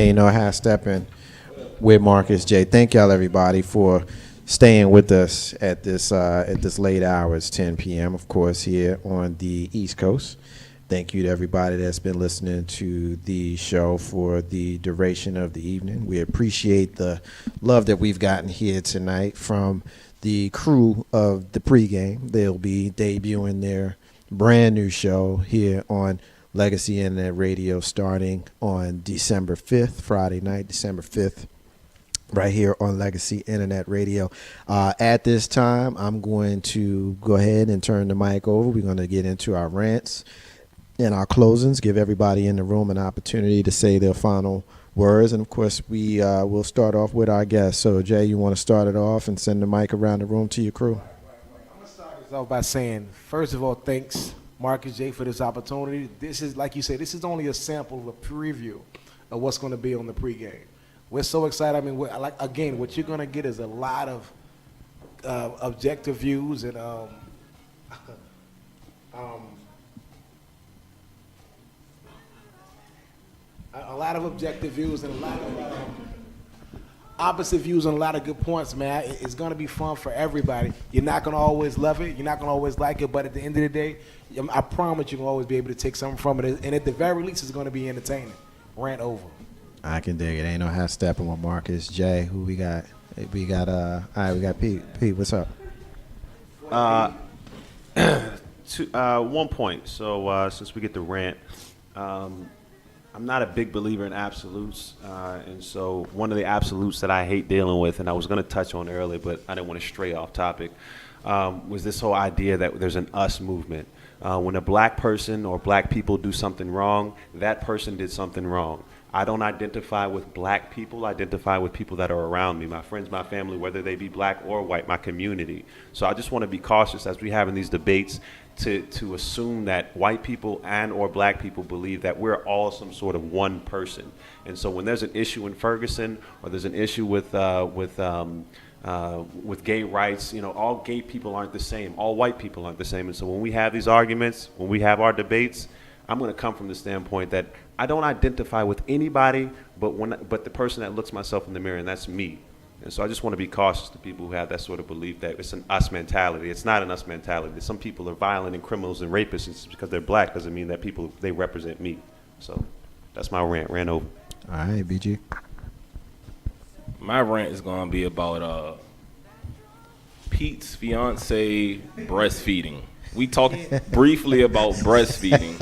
Ain't No Half Steppin with Marcus J. Thank y'all, everybody, for staying with us at this late hour. It's 10 p.m., of course, here on the East Coast. Thank you to everybody that's been listening to the show for the duration of the evening. We appreciate the love that we've gotten here tonight from the crew of the PreGame. They'll be debuting their brand new show here on Legacy Internet Radio starting on December 5th, Friday night, December 5th, right here on Legacy Internet Radio. At this time, I'm going to go ahead and turn the mic over. We're going to get into our rants and our closings, give everybody in the room an opportunity to say their final words. And, of course, we will start off with our guests. So, Jay, you want to start it off and send the mic around the room to your crew? I'm going to start this off by saying, first of all, thanks, Marcus J, for this opportunity. This is, like you said, this is only a sample of a preview of what's going to be on the PreGame. We're so excited. I mean, again, what you're going to get is a lot of objective views and a lot of objective views and a lot of opposite views and a lot of good points, man. It's going to be fun for everybody. You're not going to always love it. You're not going to always like it. But at the end of the day, I promise you're going to always be able to take something from it. And at the very least, it's going to be entertaining. Rant over. I can dig it. Ain't no half stepping with Marcus J. Who we got? We got all right, we got Pete. Pete, what's up? 1 point. So since we get the rant, I'm not a big believer in absolutes, and so one of the absolutes that I hate dealing with, and I was going to touch on earlier, but I didn't want to stray off topic, was this whole idea that there's an us movement. When a black person or black people do something wrong, that person did something wrong. I don't identify with black people. I identify with people that are around me, my friends, my family, whether they be black or white, my community. So I just want to be cautious as we have in these debates to assume that white people and or black people believe that we're all some sort of one person. And so when there's an issue in Ferguson or there's an issue with gay rights, all gay people aren't the same. All white people aren't the same. And so when we have these arguments, when we have our debates, I'm going to come from the standpoint that I don't identify with anybody but the person that looks myself in the mirror, and that's me. And so I just want to be cautious to people who have that sort of belief that it's an us mentality. It's not an us mentality. Some people are violent and criminals and rapists, and just because they're black doesn't mean that they represent me. So that's my rant. Ran over. All right, BG. My rant is going to be about Pete's fiance breastfeeding. We talked briefly about breastfeeding,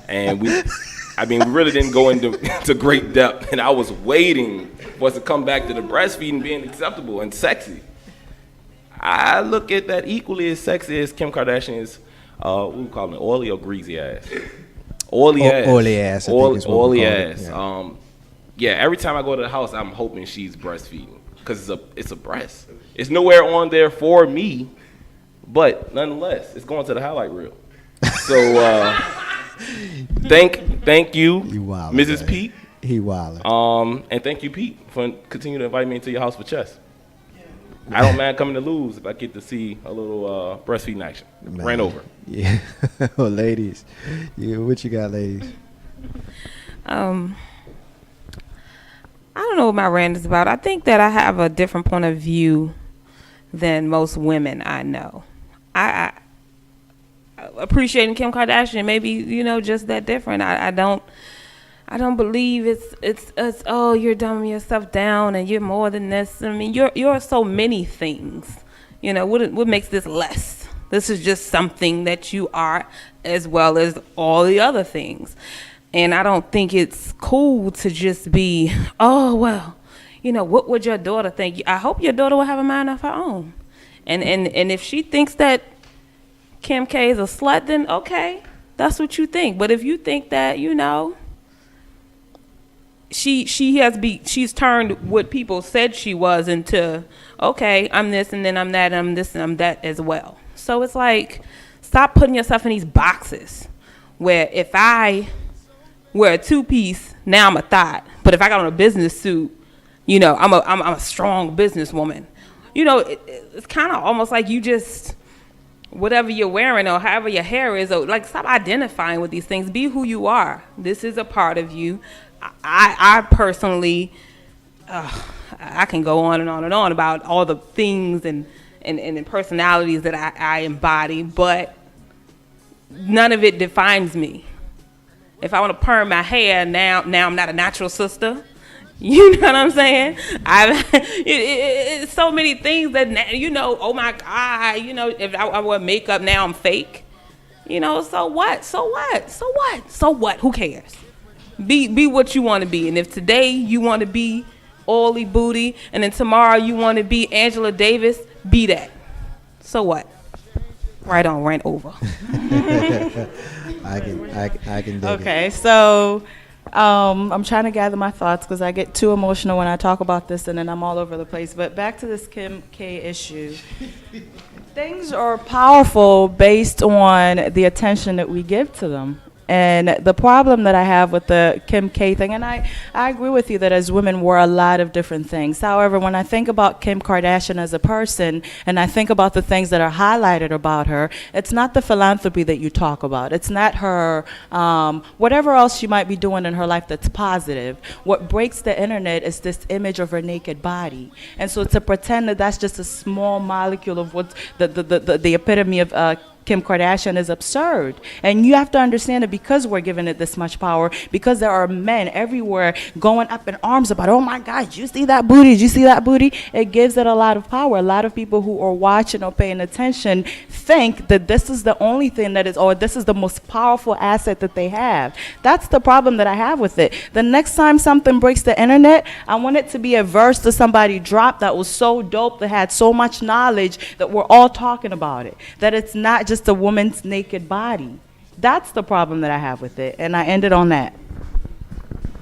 and we really didn't go into great depth, and I was waiting for us to come back to the breastfeeding being acceptable and sexy. I look at that equally as sexy as Kim Kardashian's, what we call it, oily or greasy ass? Oily ass. Oily ass. Oily ass. Yeah, every time I go to the house, I'm hoping she's breastfeeding because it's a breast. It's nowhere on there for me, but nonetheless, it's going to the highlight reel. So thank you, wildin', Mrs. man. Pete. He wildin'. And thank you, Pete, for continuing to invite me into your house for chess. I don't mind coming to lose if I get to see a little breastfeeding action. Man. Ran over. Yeah. Well, ladies, what you got, ladies? I don't know what my rant is about. I think that I have a different point of view than most women I know. I appreciating Kim Kardashian, maybe, just that different. I don't believe it's oh, you're dumbing yourself down and you're more than this. I mean, you're so many things. What makes this less? This is just something that you are, as well as all the other things. And I don't think it's cool to just be, oh, well, what would your daughter think? I hope your daughter will have a mind of her own. And if she thinks that Kim K is a slut, then okay, that's what you think. But if you think that, she's turned what people said she was into, okay, I'm this and then I'm that, and I'm this and I'm that as well. So it's like, stop putting yourself in these boxes where if I wear a two-piece, now I'm a thought. But if I got on a business suit, I'm a strong businesswoman. It's kind of almost like you just, whatever you're wearing or however your hair is, or like, stop identifying with these things. Be who you are. This is a part of you. I personally, I can go on and on and on about all the things and personalities that I embody, but none of it defines me. If I want to perm my hair, now I'm not a natural sister. You know what I'm saying? It's so many things that, you know, oh my God, you know, if I wear makeup, now I'm fake. You know, so what? So what? So what? So what? Who cares? Be what you want to be. And if today you want to be oily booty, and then tomorrow you want to be Angela Davis, be that. So what? Right on, rant over. I can dig it. Okay, so I'm trying to gather my thoughts because I get too emotional when I talk about this, and then I'm all over the place. But back to this Kim K issue. Things are powerful based on the attention that we give to them. And the problem that I have with the Kim K thing, and I agree with you that as women we're a lot of different things. However, when I think about Kim Kardashian as a person, and I think about the things that are highlighted about her, it's not the philanthropy that you talk about. It's not her, whatever else she might be doing in her life that's positive. What breaks the internet is this image of her naked body. And so to pretend that that's just a small molecule of what's the epitome of Kim Kardashian is absurd. And you have to understand that because we're giving it this much power, because there are men everywhere going up in arms about, oh my God, did you see that booty? Did you see that booty? It gives it a lot of power. A lot of people who are watching or paying attention think that this is the only thing that is, or this is the most powerful asset that they have. That's the problem that I have with it. The next time something breaks the internet, I want it to be a verse that somebody dropped that was so dope, that had so much knowledge, that we're all talking about it. That it's not just a woman's naked body. That's the problem that I have with it, and I ended on that.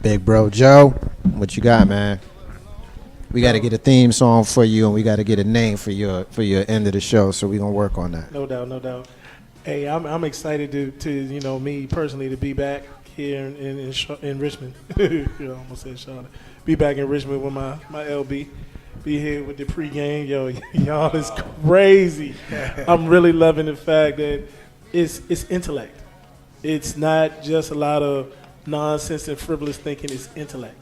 Big bro Joe, what you got, man? We got to get a theme song for you, and we got to get a name for your end of the show. So we're gonna work on that. No doubt. Hey, I'm excited to you know, me personally, to be back here in Richmond. You know, I almost said Charlotte. Be back in Richmond with my LB. Be here with the pregame. Yo, y'all is crazy. I'm really loving the fact that it's intellect. It's not just a lot of nonsense and frivolous thinking. It's intellect,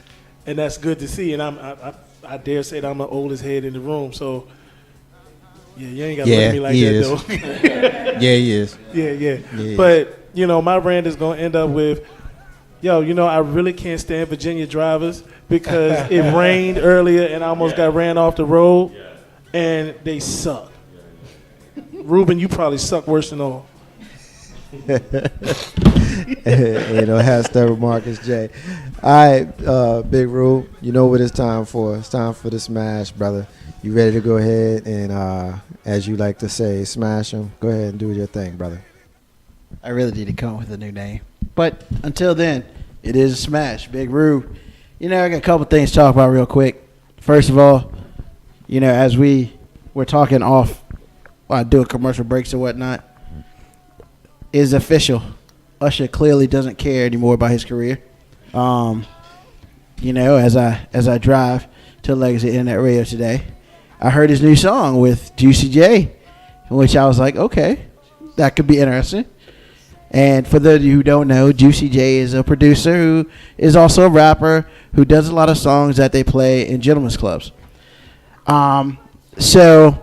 and that's good to see. And I dare say that I'm the oldest head in the room. So yeah, you ain't got to look at me like that, though. Yeah, he is. Yeah. But you know, my rant is gonna end up with, yo, you know, I really can't stand Virginia drivers because it rained earlier and I almost got ran off the road, and they suck. Ruben, you probably suck worse than all. You know, hashtag Marcus J. All right, Big Rube, you know what it's time for. It's time for the smash, brother. You ready to go ahead and, as you like to say, smash them? Go ahead and do your thing, brother. I really need to come up with a new name. But until then, it is a smash. Big Rube. You know, I got a couple things to talk about real quick. First of all, you know, as we were talking off while doing commercial breaks and whatnot, is official. Usher clearly doesn't care anymore about his career. You know, as I drive to Legacy Internet Radio today, I heard his new song with Juicy J, in which I was like, okay, that could be interesting. And for those of you who don't know, Juicy J is a producer who is also a rapper who does a lot of songs that they play in gentlemen's clubs. So,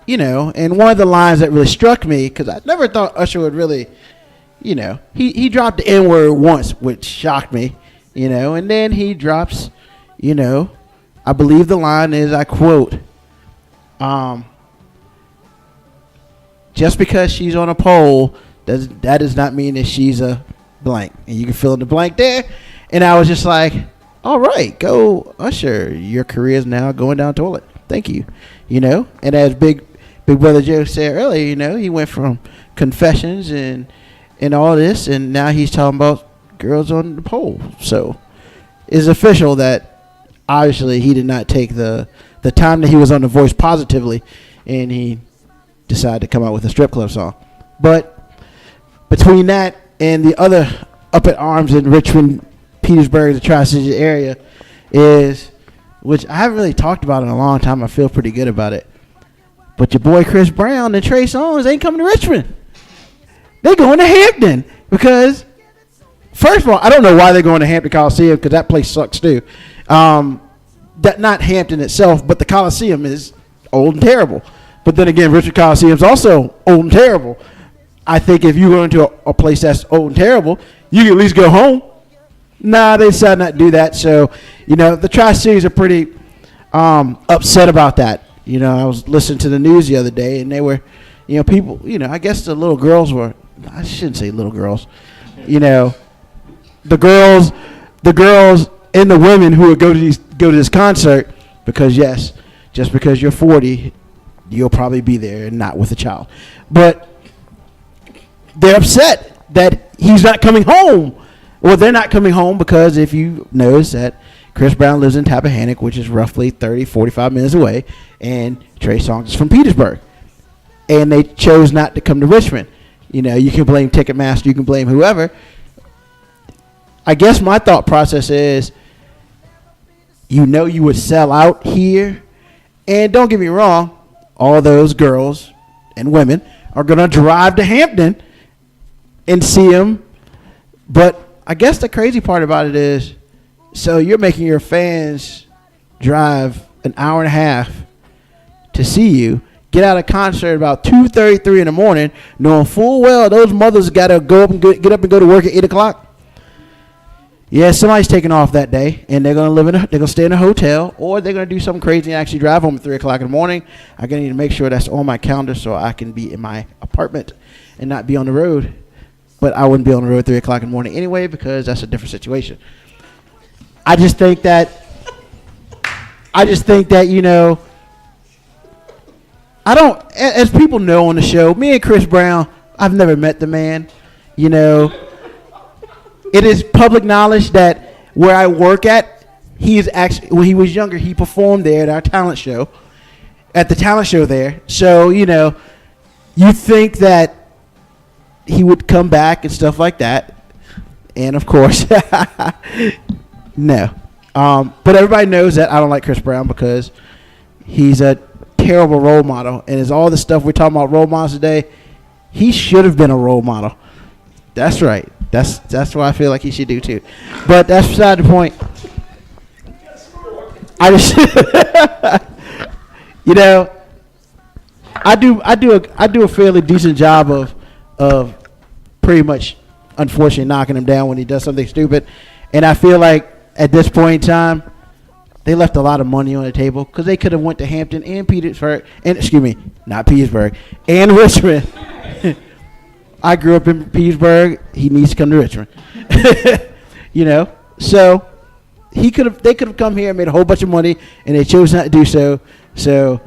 you know, and one of the lines that really struck me, because I never thought Usher would really, you know, he dropped the N-word once, which shocked me, you know, and then he drops, you know, I believe the line is, I quote, just because she's on a pole, that does not mean that she's a blank. And you can fill in the blank there. And I was just like, all right, go Usher. Your career is now going down the toilet. Thank you. You know, and as Big Brother Joe said earlier, you know, he went from Confessions and all this, and now he's talking about girls on the pole. So it's official that obviously he did not take the time that he was on The Voice positively, and he decided to come out with a strip club song. But between that and the other up at arms in Richmond, Petersburg, the Tri-Cities area, is, which I haven't really talked about in a long time. I feel pretty good about it. But your boy Chris Brown and Trey Songz ain't coming to Richmond. They going to Hampton because first of all, I don't know why they're going to Hampton Coliseum because that place sucks too. That not Hampton itself, but the Coliseum is old and terrible. But then again, Richmond Coliseum is also old and terrible. I think if you go into a place that's old and terrible, you can at least go home. Nah, they decided not to do that. So, the Tri-Cities are pretty upset about that. I was listening to the news the other day, and they were, people, I guess the little girls were, I shouldn't say little girls, the girls and the women who would go to this concert because, yes, just because you're 40, you'll probably be there and not with a child. But they're upset that he's not coming home. Well, they're not coming home because if you notice that Chris Brown lives in Tappahannock, which is roughly 30, 45 minutes away, and Trey Songz is from Petersburg. And they chose not to come to Richmond. You can blame Ticketmaster, you can blame whoever. I guess my thought process is, you would sell out here. And don't get me wrong, all those girls and women are going to drive to Hampton and see him. But I guess the crazy part about it is, so you're making your fans drive an hour and a half to see you, get out of concert about 2:33 in the morning, knowing full well those mothers got to go up and get up and go to work at 8 o'clock. Yeah, somebody's taking off that day, and they're gonna stay in a hotel, or they're gonna do something crazy and actually drive home at 3 o'clock in the morning. I'm gonna need to make sure that's on my calendar so I can be in my apartment and not be on the road. But I wouldn't be on the road at 3 o'clock in the morning anyway because that's a different situation. I just think that I don't, as people know on the show, me and Chris Brown, I've never met the man, It is public knowledge that where I work at, he is actually, when he was younger, he performed there at our talent show, at the talent show there. So, you think that he would come back and stuff like that. And, of course, no. But everybody knows that I don't like Chris Brown because he's a terrible role model. And as all the stuff we're talking about role models today, he should have been a role model. That's right. That's what I feel like he should do too. But that's beside the point. I just, I do a fairly decent job of pretty much, unfortunately, knocking him down when he does something stupid. And I feel like at this point in time, they left a lot of money on the table because they could have went to Hampton and Petersburg, and not Petersburg, and Richmond. I grew up in Petersburg. He needs to come to Richmond. So they could have come here and made a whole bunch of money, and they chose not to do so. So,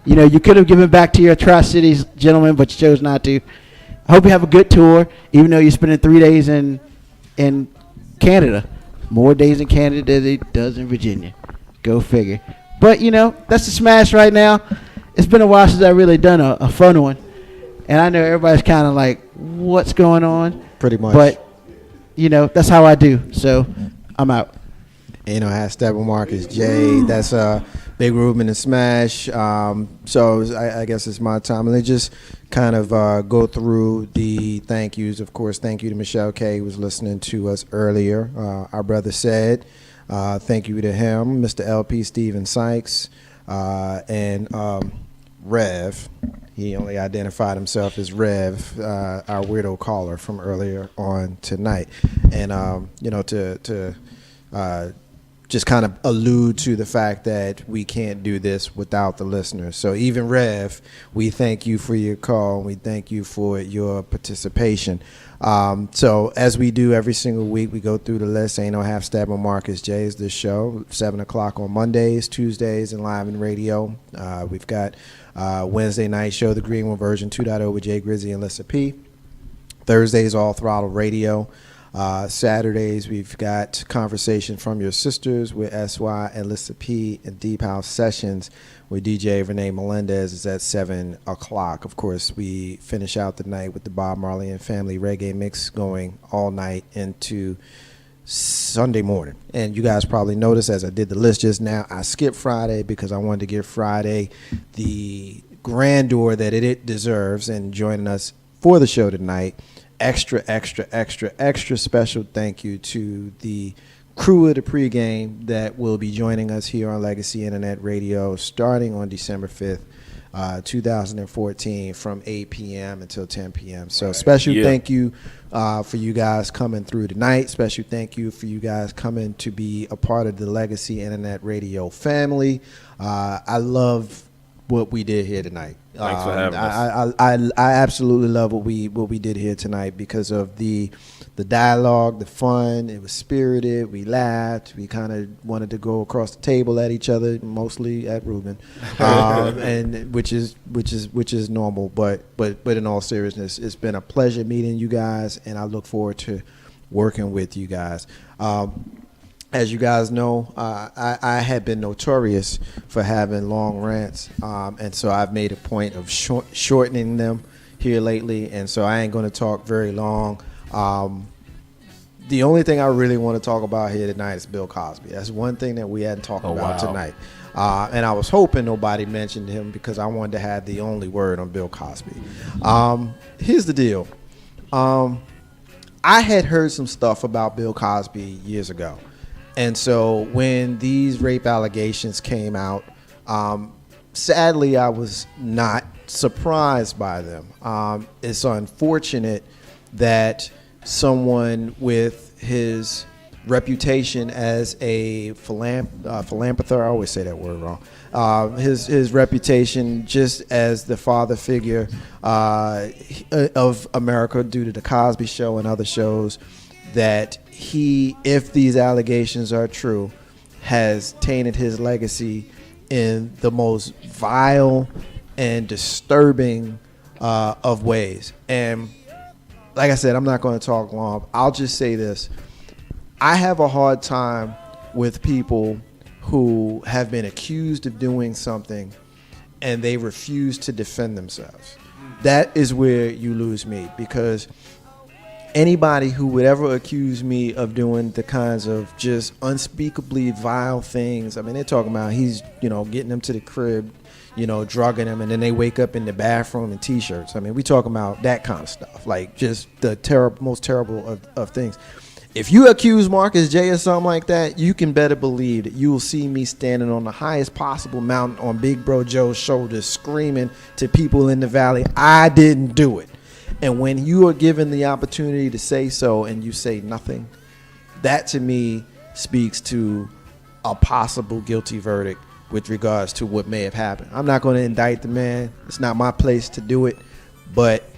you could have given back to your Tri-Cities gentlemen, but you chose not to. I hope you have a good tour, even though you're spending 3 days in Canada. More days in Canada than it does in Virginia. Go figure. But, that's the smash right now. It's been a while since I've really done a fun one. And I know everybody's kind of like, what's going on? Pretty much. But, that's how I do. So, I'm out. #Steppin Marcus J. That's Big Ruben and Smash. So I guess it's my time. And they just kind of go through the thank yous. Of course, thank you to Michelle K. who was listening to us earlier. Our brother said, thank you to him, Mr. LP Steven Sykes, and Rev. He only identified himself as Rev, our weirdo caller from earlier on tonight. And, to just kind of allude to the fact that we can't do this without the listeners. So even Rev, we thank you for your call. And we thank you for your participation. So as we do every single week, we go through the list. Ain't No Half Stab on Marcus J is this show, 7 o'clock on Mondays, Tuesdays, and live in radio. We've got Wednesday night show, the Green One version 2.0 with Jay Grizzy and Lissa P. Thursdays, All Throttle Radio. Saturdays, we've got Conversation from Your Sisters with SY and Lissa P, and Deep House Sessions with DJ Renee Melendez is at 7 o'clock. Of course, we finish out the night with the Bob Marley and Family Reggae Mix going all night into Sunday morning. And you guys probably noticed as I did the list just now, I skipped Friday because I wanted to give Friday the grandeur that it deserves. And joining us for the show tonight extra special thank you to the crew of the pregame that will be joining us here on Legacy Internet Radio starting on December 5th. 2014 from 8 p.m. until 10 p.m. So special thank you for you guys coming through tonight. Special thank you for you guys coming to be a part of the Legacy Internet Radio family. I love what we did here tonight. Thanks for having us. I absolutely love what we did here tonight because of the dialogue, the fun. It was spirited. We laughed. We kind of wanted to go across the table at each other, mostly at Ruben, and which is normal. But in all seriousness, it's been a pleasure meeting you guys, and I look forward to working with you guys. As you guys know, I had been notorious for having long rants, and so I've made a point of shortening them here lately, and so I ain't going to talk very long. The only thing I really want to talk about here tonight is Bill Cosby. That's one thing that we hadn't talked about tonight. And I was hoping nobody mentioned him because I wanted to have the only word on Bill Cosby. Here's the deal. I had heard some stuff about Bill Cosby years ago. And so when these rape allegations came out, sadly, I was not surprised by them. It's unfortunate that someone with his reputation as a philanthropist, I always say that word wrong, his reputation just as the father figure of America due to the Cosby Show and other shows, that he, if these allegations are true, has tainted his legacy in the most vile and disturbing of ways. And like I said, I'm not going to talk long. I'll just say this. I have a hard time with people who have been accused of doing something and they refuse to defend themselves. That is where you lose me, because anybody who would ever accuse me of doing the kinds of just unspeakably vile things, I mean, they're talking about he's, getting them to the crib, drugging them, and then they wake up in the bathroom in T-shirts. I mean, we talking about that kind of stuff, like just the most terrible of things. If you accuse Marcus J of something like that, you can better believe that you will see me standing on the highest possible mountain on Big Bro Joe's shoulders screaming to people in the valley, I didn't do it. And when you are given the opportunity to say so and you say nothing, that to me speaks to a possible guilty verdict with regards to what may have happened. I'm not going to indict the man. It's not my place to do it. But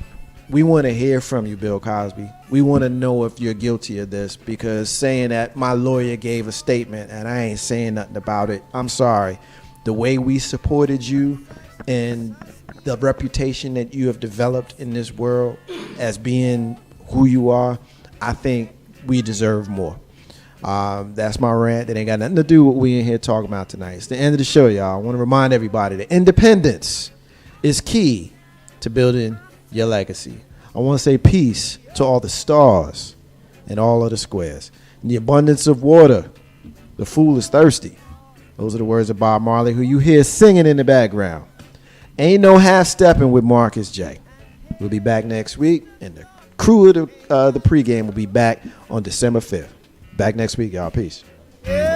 we want to hear from you, Bill Cosby. We want to know if you're guilty of this, because saying that my lawyer gave a statement and I ain't saying nothing about it, I'm sorry. The way we supported you and the reputation that you have developed in this world as being who you are, I think we deserve more. That's my rant. That ain't got nothing to do with what we in here talking about tonight. It's the end of the show, y'all. I want to remind everybody that independence is key to building your legacy. I want to say peace to all the stars and all of the squares. In the abundance of water, the fool is thirsty. Those are the words of Bob Marley, who you hear singing in the background. Ain't no half stepping with Marcus J. We'll be back next week, and the crew of the pregame will be back on December 5th. Back next week, y'all. Peace. Yeah.